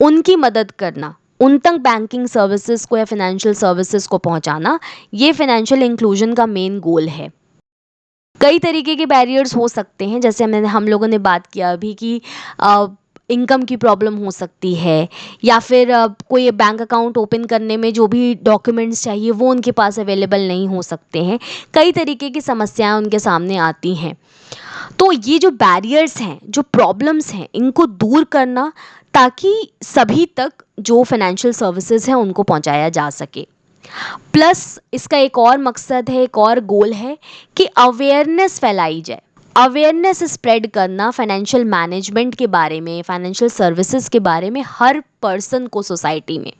S1: उनकी मदद करना, उन तक बैंकिंग सर्विसेज को या फाइनेंशियल सर्विसेज को पहुंचाना, ये फाइनेंशियल इंक्लूजन का मेन गोल है। कई तरीके के बैरियर्स हो सकते हैं, जैसे हम लोगों ने बात किया अभी कि इनकम की प्रॉब्लम हो सकती है, या फिर कोई बैंक अकाउंट ओपन करने में जो भी डॉक्यूमेंट्स चाहिए वो उनके पास अवेलेबल नहीं हो सकते हैं। कई तरीके की समस्याएं उनके सामने आती हैं। तो ये जो बैरियर्स हैं, जो प्रॉब्लम्स हैं, इनको दूर करना ताकि सभी तक जो फाइनेंशियल सर्विसेज हैं उनको पहुंचाया जा सके। प्लस इसका एक और मकसद है, एक और गोल है कि अवेयरनेस फैलाई जाए, अवेयरनेस स्प्रेड करना फाइनेंशियल मैनेजमेंट के बारे में, फाइनेंशियल सर्विसेज के बारे में हर पर्सन को सोसाइटी में।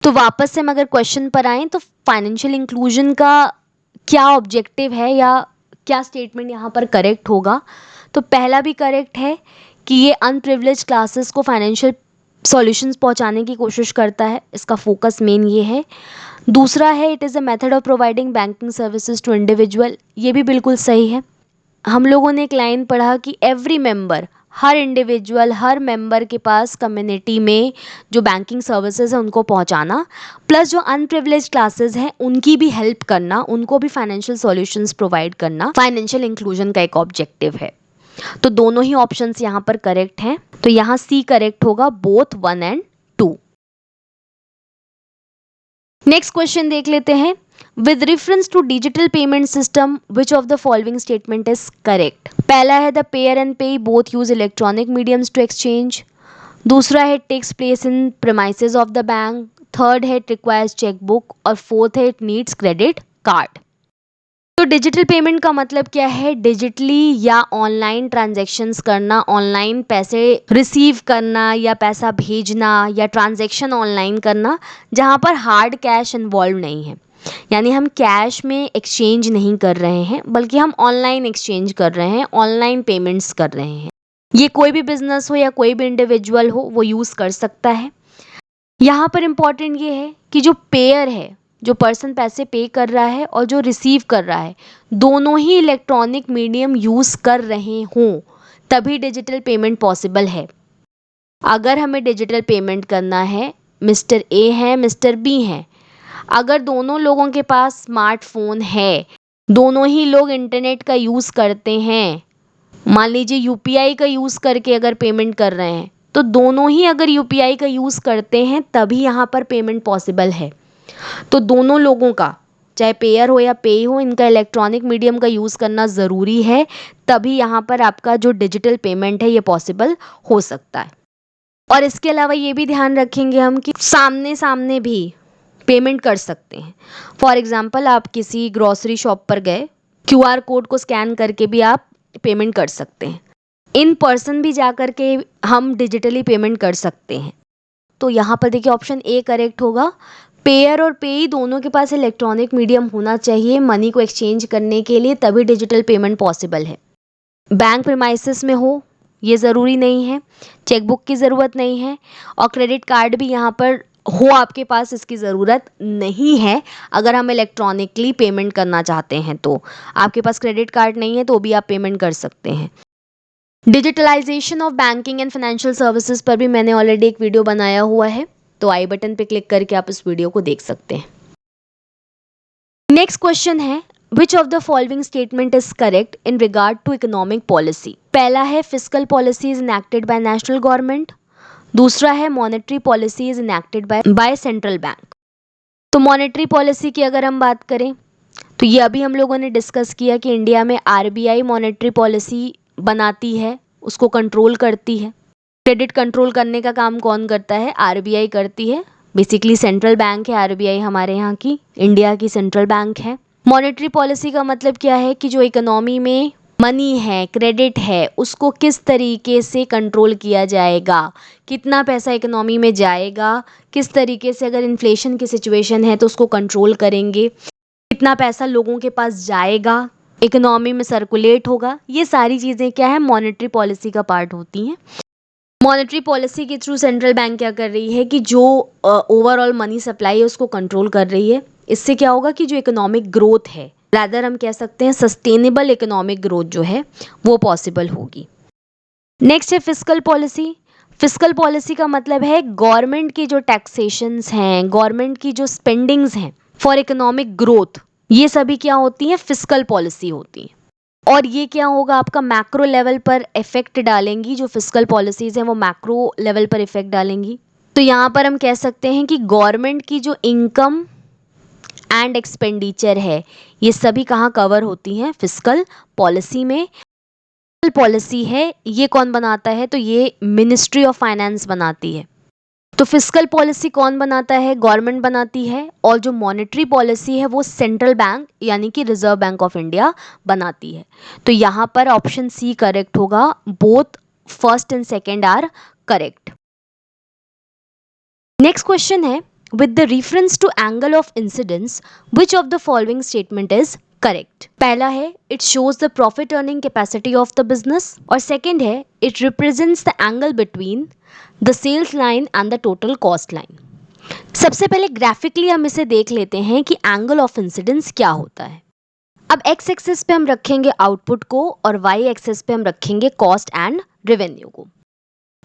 S1: तो वापस से हम अगर क्वेश्चन पर आएँ तो फाइनेंशियल इंक्लूजन का क्या ऑब्जेक्टिव है या क्या स्टेटमेंट यहाँ पर करेक्ट होगा, तो पहला भी करेक्ट है कि ये अनप्रिविलेज क्लासेस को फाइनेंशियल सॉल्यूशंस पहुँचाने की कोशिश करता है, इसका फोकस मेन ये है। दूसरा है it is a method of providing banking services to individual, ये भी बिल्कुल सही है। हम लोगों ने एक लाइन पढ़ा कि एवरी मेंबर, हर इंडिविजुअल, हर मेंबर के पास कम्युनिटी में जो बैंकिंग सर्विसेज है उनको पहुंचाना, प्लस जो अनप्रिविलेज्ड क्लासेस हैं उनकी भी हेल्प करना, उनको भी फाइनेंशियल सॉल्यूशंस प्रोवाइड करना फाइनेंशियल इंक्लूजन का एक ऑब्जेक्टिव है। तो दोनों ही ऑप्शंस यहाँ पर करेक्ट हैं, तो यहाँ सी करेक्ट होगा, बोथ 1 and 2। नेक्स्ट क्वेश्चन देख लेते हैं। With reference to digital payment system which of the following statement is correct. पहला है the payer and payee both use electronic mediums to exchange. दूसरा है takes place in premises of the bank. Third है it requires chequebook. और fourth है it needs credit card. तो digital payment का मतलब क्या है? डिजिटली या ऑनलाइन ट्रांजैक्शंस करना, ऑनलाइन पैसे रिसीव करना या पैसा भेजना या ट्रांजैक्शन ऑनलाइन करना जहाँ पर हार्ड कैश इन्वॉल्व नहीं है, यानी हम कैश में एक्सचेंज नहीं कर रहे हैं बल्कि हम ऑनलाइन एक्सचेंज कर रहे हैं, ऑनलाइन पेमेंट्स कर रहे हैं। ये कोई भी बिजनेस हो या कोई भी इंडिविजुअल हो वो यूज़ कर सकता है। यहाँ पर इम्पॉर्टेंट ये है कि जो पेयर है, जो पर्सन पैसे पे कर रहा है और जो रिसीव कर रहा है, दोनों ही इलेक्ट्रॉनिक मीडियम यूज़ कर रहे हों तभी डिजिटल पेमेंट पॉसिबल है। अगर हमें डिजिटल पेमेंट करना है, मिस्टर ए है, मिस्टर बी हैं, अगर दोनों लोगों के पास स्मार्टफोन है, दोनों ही लोग इंटरनेट का यूज़ करते हैं, मान लीजिए यूपीआई का यूज़ करके अगर पेमेंट कर रहे हैं, तो दोनों ही अगर यूपीआई का यूज़ करते हैं तभी यहाँ पर पेमेंट पॉसिबल है। तो दोनों लोगों का, चाहे पेयर हो या पे हो, इनका इलेक्ट्रॉनिक मीडियम का यूज़ करना ज़रूरी है, तभी यहाँ पर आपका जो डिजिटल पेमेंट है ये पॉसिबल हो सकता है। और इसके अलावा ये भी ध्यान रखेंगे हम कि सामने सामने भी पेमेंट कर सकते हैं। फॉर एग्ज़ाम्पल आप किसी ग्रॉसरी शॉप पर गए, क्यूआर कोड को स्कैन करके भी आप पेमेंट कर सकते हैं। इन पर्सन भी जा कर के हम डिजिटली पेमेंट कर सकते हैं। तो यहाँ पर देखिए ऑप्शन ए करेक्ट होगा। पेयर और पेई दोनों के पास इलेक्ट्रॉनिक मीडियम होना चाहिए मनी को एक्सचेंज करने के लिए, तभी डिजिटल पेमेंट पॉसिबल है। बैंक प्रीमाइसेस में हो ये ज़रूरी नहीं है, चेकबुक की ज़रूरत नहीं है, और क्रेडिट कार्ड भी यहाँ पर हो आपके पास, इसकी ज़रूरत नहीं है। अगर हम इलेक्ट्रॉनिकली पेमेंट करना चाहते हैं तो आपके पास क्रेडिट कार्ड नहीं है तो भी आप पेमेंट कर सकते हैं। Digitalisation of banking and financial services पर भी मैंने ऑलरेडी एक वीडियो बनाया हुआ है, तो आई बटन पे क्लिक करके आप इस वीडियो को देख सकते हैं। नेक्स्ट क्वेश्चन है which of the following statement is correct in regard to economic policy? पहला है fiscal policy is enacted by national government, दूसरा है monetary policy is enacted by central bank. तो मॉनेटरी पॉलिसी की अगर हम बात करें तो ये अभी हम लोगों ने डिस्कस किया कि इंडिया में आरबीआई मॉनेटरी पॉलिसी बनाती है, उसको कंट्रोल करती है। क्रेडिट कंट्रोल करने का काम कौन करता है? आरबीआई करती है। बेसिकली सेंट्रल बैंक है आरबीआई, हमारे यहाँ की इंडिया की सेंट्रल बैंक है। मॉनेटरी पॉलिसी का मतलब क्या है कि जो इकोनॉमी में मनी है, क्रेडिट है, उसको किस तरीके से कंट्रोल किया जाएगा, कितना पैसा इकोनॉमी में जाएगा, किस तरीके से अगर इन्फ्लेशन की सिचुएशन है तो उसको कंट्रोल करेंगे, कितना पैसा लोगों के पास जाएगा, इकोनॉमी में सर्कुलेट होगा। ये सारी चीज़ें क्या है? मॉनेटरी पॉलिसी का पार्ट होती हैं। मॉनेटरी पॉलिसी के थ्रू सेंट्रल बैंक क्या कर रही है कि जो ओवरऑल मनी सप्लाई है उसको कंट्रोल कर रही है। इससे क्या होगा कि जो इकोनॉमिक ग्रोथ है, रादर हम कह सकते हैं सस्टेनेबल इकोनॉमिक ग्रोथ जो है वो पॉसिबल होगी। नेक्स्ट है फिस्कल पॉलिसी। फिस्कल पॉलिसी का मतलब है गवर्नमेंट की जो टैक्सेशंस हैं, गवर्नमेंट की जो स्पेंडिंग्स हैं फॉर इकोनॉमिक ग्रोथ, ये सभी क्या होती हैं? फिस्कल पॉलिसी होती हैं। और ये क्या होगा? आपका मैक्रो लेवल पर इफेक्ट डालेंगी। जो फिस्कल पॉलिसीज़ हैं वो मैक्रो लेवल पर इफेक्ट डालेंगी। तो यहाँ पर हम कह सकते हैं कि गवर्नमेंट की जो इनकम एंड एक्सपेंडिचर है ये सभी कहाँ कवर होती हैं? फिस्कल पॉलिसी में। पॉलिसी है ये कौन बनाता है? तो ये मिनिस्ट्री ऑफ फाइनेंस बनाती है। तो फिस्कल पॉलिसी कौन बनाता है? गवर्नमेंट बनाती है। और जो मॉनेटरी पॉलिसी है वो सेंट्रल बैंक यानी कि रिजर्व बैंक ऑफ इंडिया बनाती है। तो यहाँ पर ऑप्शन सी करेक्ट होगा। Both first and second are correct. Next question है with the reference to angle of incidence which of the following statement is correct? पहला है it shows the profit earning capacity of the business, और second है it represents the angle between the sales line and the total cost line. सबसे पहले graphically हम इसे देख लेते हैं कि एंगल ऑफ इंसिडेंस क्या होता है। अब एक्स एक्सिस पे हम रखेंगे आउटपुट को और वाई एक्सिस पे हम रखेंगे कॉस्ट एंड रेवेन्यू को।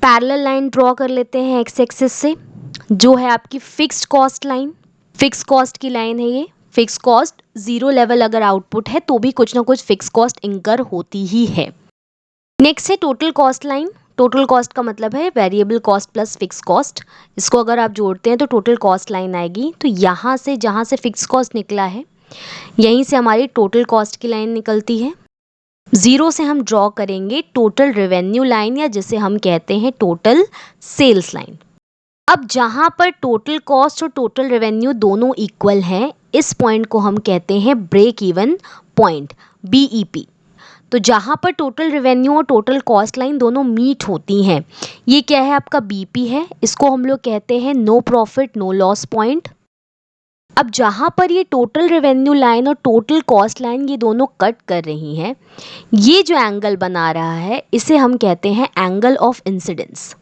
S1: पैरेलल लाइन ड्रॉ कर लेते हैं एक्स एक्सिस से, जो है आपकी fixed cost line. Fix cost की लाइन है ये। फिक्स कॉस्ट जीरो लेवल अगर आउटपुट है तो भी कुछ ना कुछ फिक्स कॉस्ट इंकर होती ही है। नेक्स्ट है total cost line. Total cost का मतलब है variable cost plus fix cost. इसको अगर आप जोड़ते हैं तो टोटल कॉस्ट लाइन आएगी। तो यहाँ से जहाँ से फिक्स कॉस्ट निकला है यहीं से हमारी टोटल कॉस्ट की लाइन निकलती है। जीरो से हम ड्रॉ करेंगे टोटल रेवेन्यू लाइन, या जिसे हम कहते हैं टोटल सेल्स लाइन। अब जहाँ पर टोटल कॉस्ट और टोटल रेवेन्यू दोनों इक्वल हैं, इस पॉइंट को हम कहते हैं ब्रेक इवन पॉइंट, BEP। तो जहाँ पर टोटल रेवेन्यू और टोटल कॉस्ट लाइन दोनों मीट होती हैं, ये क्या है? आपका BP है। इसको हम लोग कहते हैं no profit no loss point. अब जहाँ पर ये टोटल रेवेन्यू लाइन और टोटल कॉस्ट लाइन ये दोनों कट कर रही हैं, ये जो एंगल बना रहा है इसे हम कहते हैं एंगल ऑफ इंसिडेंस।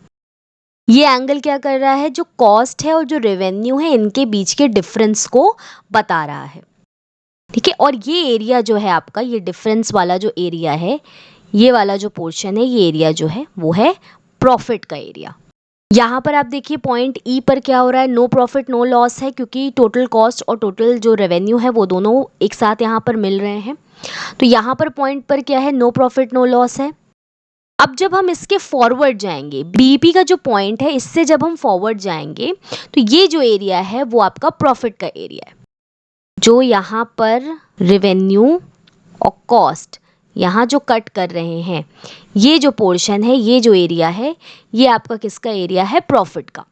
S1: ये एंगल क्या कर रहा है? जो कॉस्ट है और जो रेवेन्यू है इनके बीच के डिफरेंस को बता रहा है। ठीक है। और ये एरिया जो है आपका, ये डिफरेंस वाला जो एरिया है, ये वाला जो पोर्शन है, ये एरिया जो है वो है प्रॉफिट का एरिया। यहाँ पर आप देखिए पॉइंट E पर क्या हो रहा है? नो प्रॉफिट नो लॉस है, क्योंकि टोटल कॉस्ट और टोटल जो रेवेन्यू है वो दोनों एक साथ यहाँ पर मिल रहे हैं। तो यहाँ पर पॉइंट पर क्या है? नो प्रॉफिट नो लॉस है। अब जब हम इसके फॉरवर्ड जाएंगे, BP का जो पॉइंट है इससे जब हम फॉरवर्ड जाएंगे तो ये जो एरिया है वो आपका प्रॉफिट का एरिया है। जो यहाँ पर रेवेन्यू और कॉस्ट यहाँ जो कट कर रहे हैं, ये जो पोर्शन है, ये जो एरिया है, ये आपका किसका एरिया है? प्रॉफिट का।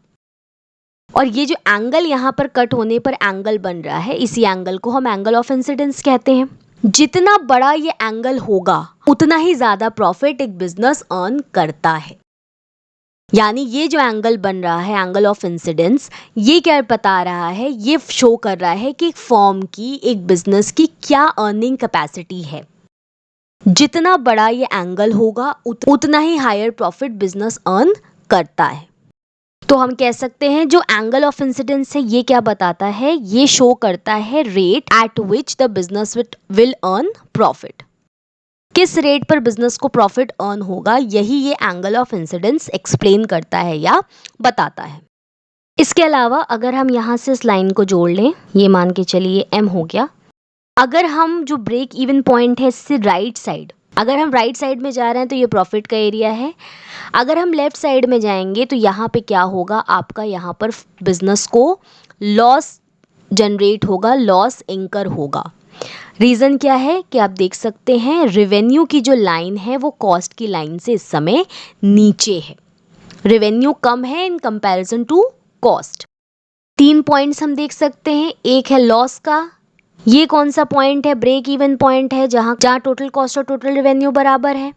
S1: और ये जो एंगल यहाँ पर कट होने पर एंगल बन रहा है, इसी एंगल को हम एंगल ऑफ इंसिडेंस कहते हैं। जितना बड़ा ये एंगल होगा उतना ही ज़्यादा प्रॉफिट एक बिजनेस अर्न करता है। यानी ये जो एंगल बन रहा है एंगल ऑफ इंसिडेंस, ये क्या बता रहा है? ये शो कर रहा है कि एक फर्म की, एक बिजनेस की क्या अर्निंग कैपेसिटी है। जितना बड़ा ये एंगल होगा उतना ही हायर प्रॉफिट बिजनेस अर्न करता है। तो हम कह सकते हैं जो एंगल ऑफ इंसिडेंस है ये क्या बताता है? ये शो करता है rate at which the business will earn profit. किस रेट पर बिजनेस को प्रॉफिट अर्न होगा, यही ये एंगल ऑफ इंसिडेंस एक्सप्लेन करता है या बताता है। इसके अलावा अगर हम यहाँ से इस लाइन को जोड़ लें, ये मान के चलिए M हो गया, अगर हम जो ब्रेक इवन पॉइंट है इससे राइट साइड, अगर हम राइट साइड में जा रहे हैं तो ये प्रॉफिट का एरिया है, अगर हम लेफ्ट साइड में जाएंगे तो यहाँ पे क्या होगा, आपका यहाँ पर बिजनेस को लॉस जनरेट होगा, लॉस इंकर होगा। रीज़न क्या है कि आप देख सकते हैं रेवेन्यू की जो लाइन है वो कॉस्ट की लाइन से इस समय नीचे है, रेवेन्यू कम है in comparison to cost. 3 points हम देख सकते हैं, एक है लॉस का, ये कौन सा पॉइंट है, ब्रेक इवन पॉइंट है, जहाँ टोटल कॉस्ट और टोटल रेवेन्यू बराबर है।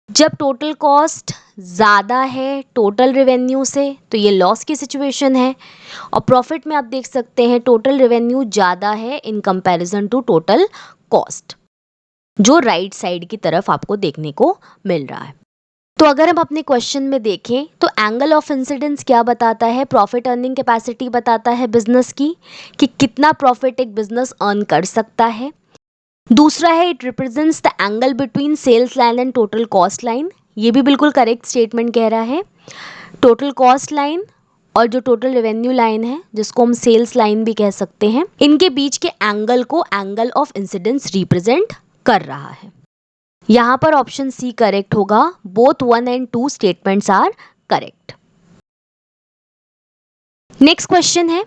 S1: जब टोटल कॉस्ट ज़्यादा है टोटल रेवेन्यू से तो ये लॉस की सिचुएशन है, और प्रॉफिट में आप देख सकते हैं टोटल रेवेन्यू ज़्यादा है in comparison to total cost, जो राइट साइड की तरफ आपको देखने को मिल रहा है। तो अगर हम अपने क्वेश्चन में देखें तो एंगल ऑफ इंसिडेंस क्या बताता है, प्रॉफिट अर्निंग कैपेसिटी बताता है बिजनेस की कि कितना प्रॉफिट एक बिजनेस अर्न कर सकता है। दूसरा है it represents the angle between sales line and total cost line, ये भी बिल्कुल करेक्ट स्टेटमेंट कह रहा है। टोटल कॉस्ट लाइन और जो टोटल रेवेन्यू लाइन है जिसको हम सेल्स लाइन भी कह सकते हैं, इनके बीच के एंगल को एंगल ऑफ इंसिडेंस रिप्रेजेंट कर रहा है। यहाँ पर ऑप्शन सी करेक्ट होगा, both 1 and 2 statements are correct. Next question है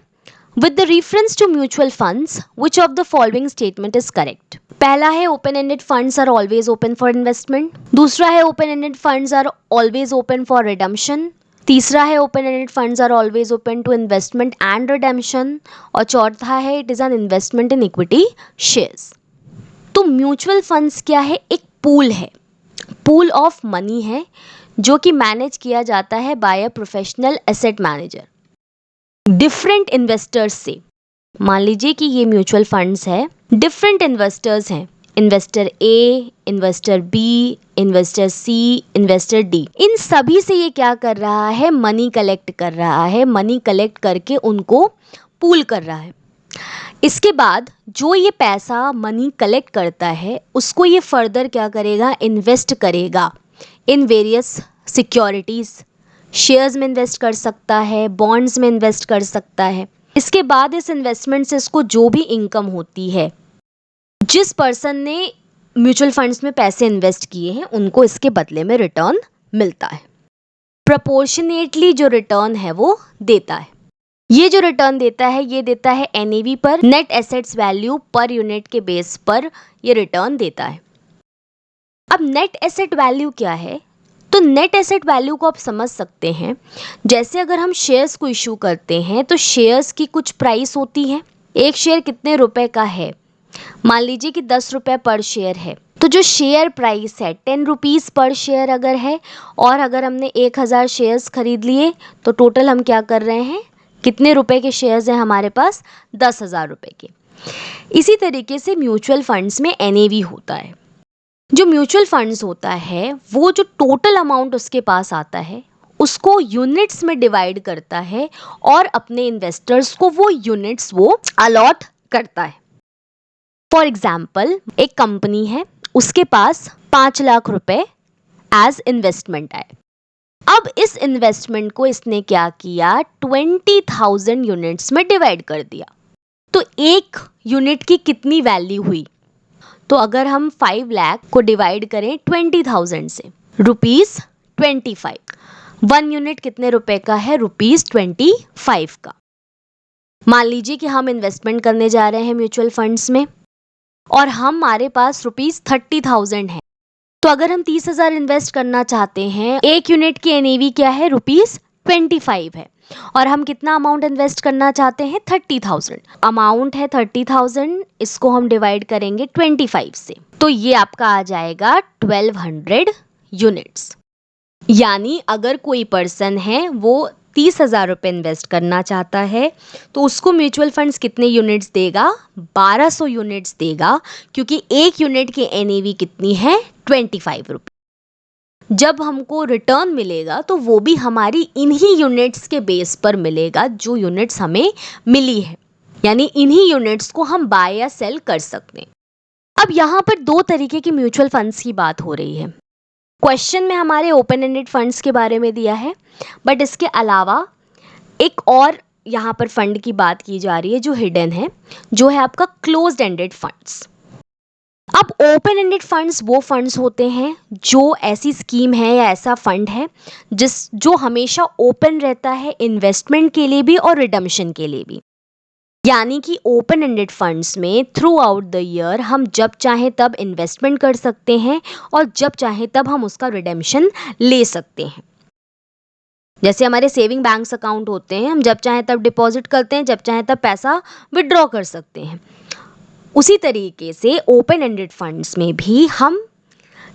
S1: with the reference to mutual funds which of the following statement is correct। पहला है open ended funds are always open for investment, दूसरा है open ended funds are always open for redemption, तीसरा है open ended funds are always open to investment and redemption, और चौथा है it is an investment in equity shares. तो mutual funds क्या है, एक पूल है, पूल ऑफ मनी है जो कि मैनेज किया जाता है by a professional asset manager different investors से। मान लीजिए कि ये म्यूचुअल फंड्स है, डिफरेंट इन्वेस्टर्स हैं, investor A, investor B, investor C, investor D, इन सभी से ये क्या कर रहा है, मनी कलेक्ट कर रहा है, मनी कलेक्ट करके उनको पूल कर रहा है। इसके बाद जो ये पैसा मनी कलेक्ट करता है उसको ये फर्दर क्या करेगा, इन्वेस्ट करेगा इन वेरियस सिक्योरिटीज़, शेयर्स में इन्वेस्ट कर सकता है, बॉन्ड्स में इन्वेस्ट कर सकता है। इसके बाद इस इन्वेस्टमेंट से इसको जो भी इनकम होती है, जिस पर्सन ने म्यूचुअल फंड्स में पैसे इन्वेस्ट किए हैं उनको इसके बदले में रिटर्न मिलता है। प्रोपोर्शनेटली जो रिटर्न है वो देता है। ये जो रिटर्न देता है ये देता है एनएवी पर, net assets value per unit के बेस पर ये रिटर्न देता है। अब नेट एसेट वैल्यू क्या है, तो नेट एसेट वैल्यू को आप समझ सकते हैं जैसे अगर हम शेयर्स को इशू करते हैं तो शेयर्स की कुछ प्राइस होती है, एक शेयर कितने रुपए का है, मान लीजिए कि 10 रुपये पर शेयर है, तो जो शेयर प्राइस है 10 रुपीज़ पर शेयर अगर है, और अगर हमने 1000 शेयर्स खरीद लिए तो टोटल हम क्या कर रहे हैं, कितने रुपए के शेयर्स हैं हमारे पास, 10,000 रुपये के। इसी तरीके से म्यूचुअल फंड्स में एनएवी होता है। जो म्यूचुअल फंड्स होता है वो जो टोटल अमाउंट उसके पास आता है उसको यूनिट्स में डिवाइड करता है और अपने इन्वेस्टर्स को वो यूनिट्स वो अलॉट करता है। फॉर एग्जाम्पल एक कंपनी है, उसके पास 5 लाख रुपए एज इन्वेस्टमेंट आए। अब इस इन्वेस्टमेंट को इसने क्या किया, 20,000 यूनिट्स में डिवाइड कर दिया। तो एक यूनिट की कितनी वैल्यू हुई, तो अगर हम 5 लाख को डिवाइड करें 20,000 से, ₹25, 1 यूनिट कितने रुपए का है, ₹25 का। मान लीजिए कि हम इन्वेस्टमेंट करने जा रहे हैं म्यूचुअल फंड्स में और हमारे पास ₹30,000 है, तो अगर हम 30,000 इन्वेस्ट करना चाहते हैं, एक यूनिट की एनएवी क्या है, ₹25 है, और हम कितना अमाउंट इन्वेस्ट करना चाहते हैं, 30,000 अमाउंट है, 30,000 इसको हम डिवाइड करेंगे 25 से, तो ये आपका आ जाएगा 1200 यूनिट्स। यानी अगर कोई पर्सन है वो 30,000 रुपये इन्वेस्ट करना चाहता है तो उसको म्यूचुअल फंड्स कितने यूनिट्स देगा, 1200 यूनिट्स देगा, क्योंकि एक यूनिट की एनएवी कितनी है, 25 रुपये। जब हमको रिटर्न मिलेगा तो वो भी हमारी इन्हीं यूनिट्स के बेस पर मिलेगा जो यूनिट्स हमें मिली है, यानी इन्हीं यूनिट्स को हम बाय या सेल कर सकते हैं। अब यहाँ पर 2 तरीके की म्यूचुअल फंड्स की बात हो रही है। क्वेश्चन में हमारे ओपन एंडेड फंड्स के बारे में दिया है, बट इसके अलावा एक और यहाँ पर फंड की बात की जा रही है जो हिडन है, जो है आपका क्लोज्ड एंडेड फंड्स। अब ओपन एंडेड फंड्स वो फंड्स होते हैं जो ऐसी स्कीम है या ऐसा फंड है जो हमेशा ओपन रहता है इन्वेस्टमेंट के लिए भी और रिडम्पशन के लिए भी। यानी कि ओपन एंडेड फंड्स में थ्रू आउट द ईयर हम जब चाहें तब इन्वेस्टमेंट कर सकते हैं और जब चाहें तब हम उसका रिडेम्पशन ले सकते हैं। जैसे हमारे सेविंग बैंक्स अकाउंट होते हैं, हम जब चाहें तब डिपॉजिट करते हैं, जब चाहें तब पैसा विड्रॉ कर सकते हैं। उसी तरीके से ओपन एंडेड फंड्स में भी हम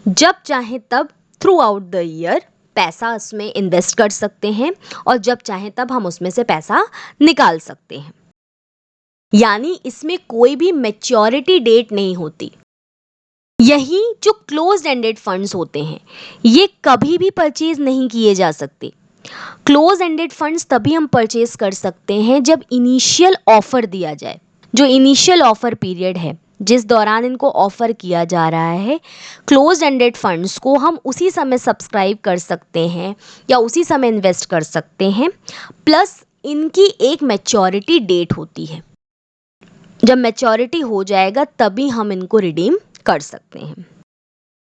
S1: जब चाहें तब थ्रू आउट द ईयर पैसा उसमें इन्वेस्ट कर सकते हैं और जब चाहें तब हम उसमें से पैसा निकाल सकते हैं। यानी इसमें कोई भी मैच्योरिटी डेट नहीं होती। यही जो क्लोज्ड एंडेड फंड्स होते हैं ये कभी भी परचेज नहीं किए जा सकते। क्लोज एंडेड फंड्स तभी हम परचेज कर सकते हैं जब इनिशियल ऑफर दिया जाए। जो इनिशियल ऑफर पीरियड है जिस दौरान इनको ऑफर किया जा रहा है, क्लोज एंडेड फंड्स को हम उसी समय सब्सक्राइब कर सकते हैं या उसी समय इन्वेस्ट कर सकते हैं। प्लस इनकी एक मैच्योरिटी डेट होती है, जब मैच्योरिटी हो जाएगा तभी हम इनको रिडीम कर सकते हैं।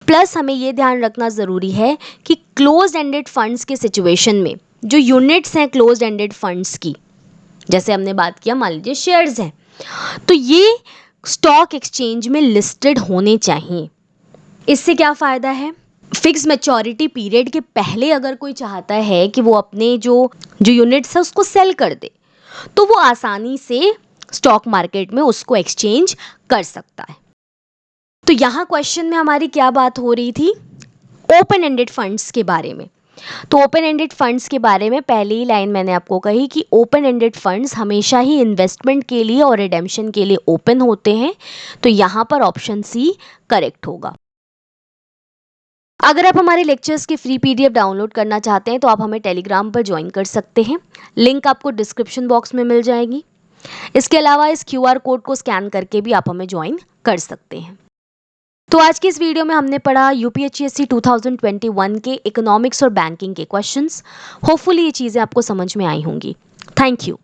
S1: प्लस हमें ये ध्यान रखना ज़रूरी है कि क्लोज एंडेड फंड्स के सिचुएशन में जो यूनिट्स हैं क्लोज एंडेड फंड्स की, जैसे हमने बात किया मान लीजिए शेयर्स हैं, तो ये स्टॉक एक्सचेंज में लिस्टेड होने चाहिए। इससे क्या फ़ायदा है? फिक्स मैच्योरिटी पीरियड के पहले अगर कोई चाहता है कि वो अपने जो यूनिट्स है उसको सेल कर दे, तो वो आसानी से स्टॉक मार्केट में उसको एक्सचेंज कर सकता है। तो यहाँ क्वेश्चन में हमारी क्या बात हो रही थी? ओपन एंडेड फंड्स के बारे में। तो ओपन एंडेड फंड्स के बारे में पहली ही लाइन मैंने आपको कही कि ओपन एंडेड फंड्स हमेशा ही इन्वेस्टमेंट के लिए और रिडेम्पशन के लिए ओपन होते हैं। तो यहाँ पर ऑप्शन सी करेक्ट होगा। अगर आप हमारे लेक्चर्स के फ्री पीडीएफ डाउनलोड करना चाहते हैं तो आप हमें टेलीग्राम पर ज्वाइन कर सकते हैं। लिंक आपको डिस्क्रिप्शन बॉक्स में मिल जाएगी। इसके अलावा इस क्यूआर कोड को स्कैन करके भी आप हमें ज्वाइन कर सकते हैं। तो आज की इस वीडियो में हमने पढ़ा यूपीएससी 2021 के इकोनॉमिक्स और बैंकिंग के क्वेश्चंस। होपफुली ये चीज़ें आपको समझ में आई होंगी। Thank you.